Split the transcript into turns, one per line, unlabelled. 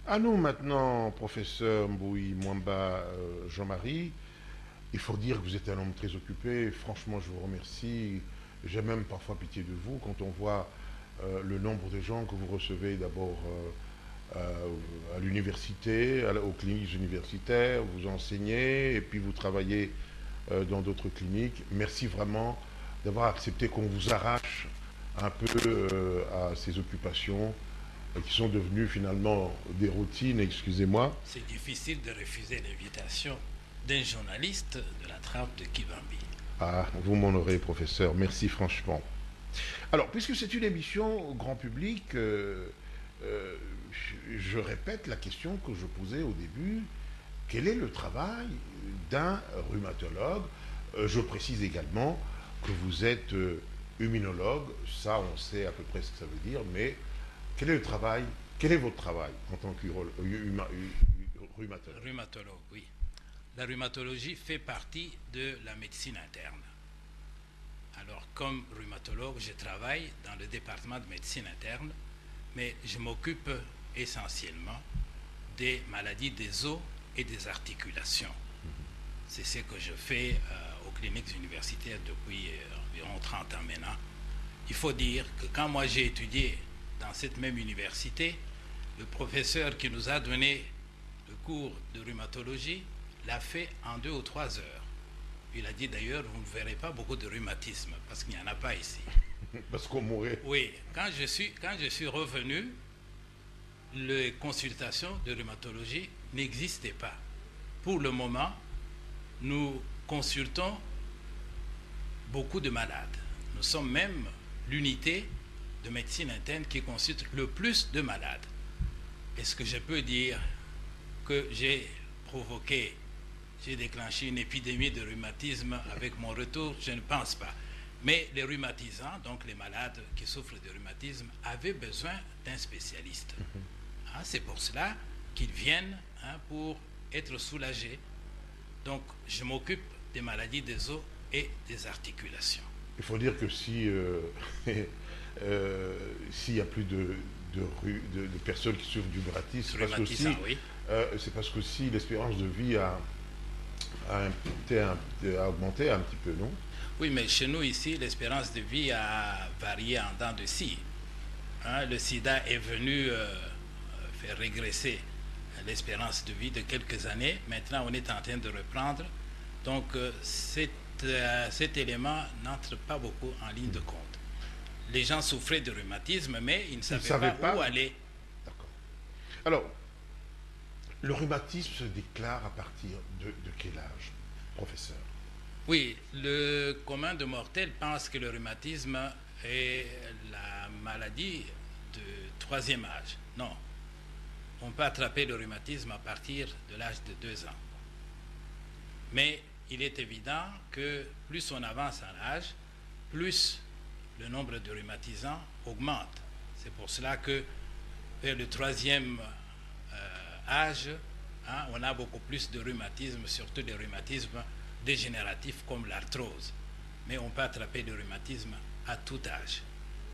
À nous maintenant, professeur Mboui Mwamba Jean-Marie, il faut dire que vous êtes un homme très occupé. Franchement, je vous remercie. J'ai même parfois pitié de vous quand on voit le nombre de gens que vous recevez d'abord à l'université, aux cliniques universitaires, vous enseignez et puis vous travaillez dans d'autres cliniques. Merci vraiment d'avoir accepté qu'on vous arrache un peu à ces occupations qui sont devenues finalement des routines, excusez-moi.
C'est difficile de refuser l'invitation d'un journaliste de la trappe de Kibambi.
Ah, vous m'honorez, professeur. Merci franchement. Alors, puisque c'est une émission au grand public, euh, je répète la question que je posais au début. Quel est le travail d'un rhumatologue? Je précise également que vous êtes immunologue. Ça, on sait à peu près ce que ça veut dire. Mais quel est le travail? Quel est votre travail en tant que rhumatologue?
Rhumatologue, oui. La rhumatologie fait partie de la médecine interne. Alors, comme rhumatologue, je travaille dans le département de médecine interne, mais je m'occupe essentiellement des maladies des os et des articulations. C'est ce que je fais aux cliniques universitaires depuis environ 30 ans maintenant. Il faut dire que quand moi j'ai étudié dans cette même université, le professeur qui nous a donné le cours de rhumatologie l'a fait en 2 ou 3 heures. Il a dit d'ailleurs, vous ne verrez pas beaucoup de rhumatisme parce qu'il n'y en a pas ici.
Parce qu'on mourrait.
Oui, quand je suis revenu, les consultations de rhumatologie n'existaient pas. Pour le moment, nous consultons beaucoup de malades. Nous sommes même l'unité de médecine interne qui consulte le plus de malades. Est-ce que je peux dire que j'ai déclenché une épidémie de rhumatisme avec mon retour? Je ne pense pas. Mais les rhumatisants, donc les malades qui souffrent de rhumatisme, avaient besoin d'un spécialiste. C'est pour cela qu'ils viennent pour être soulagés. Donc, je m'occupe des maladies des os et des articulations.
Il faut dire que si s'il n'y a plus de personnes qui souffrent du rhumatisme, c'est parce que aussi l'espérance de vie a augmenté un petit peu, non?
Oui, mais chez nous ici, l'espérance de vie a varié en dents de scie. Le sida est venu faire régresser l'espérance de vie de quelques années. Maintenant, on est en train de reprendre. Donc, cet élément n'entre pas beaucoup en ligne de compte. Les gens souffraient de rhumatisme, mais ils ne savaient pas où aller.
D'accord. Alors, le rhumatisme se déclare à partir de quel âge, professeur?
Oui, le commun de mortels pense que le rhumatisme est la maladie de 3e âge. Non. On peut attraper le rhumatisme à partir de l'âge de 2 ans. Mais il est évident que plus on avance en âge, plus le nombre de rhumatisants augmente. C'est pour cela que vers le 3e âge, on a beaucoup plus de rhumatisme, surtout des rhumatismes dégénératifs comme l'arthrose. Mais on peut attraper le rhumatisme à tout âge.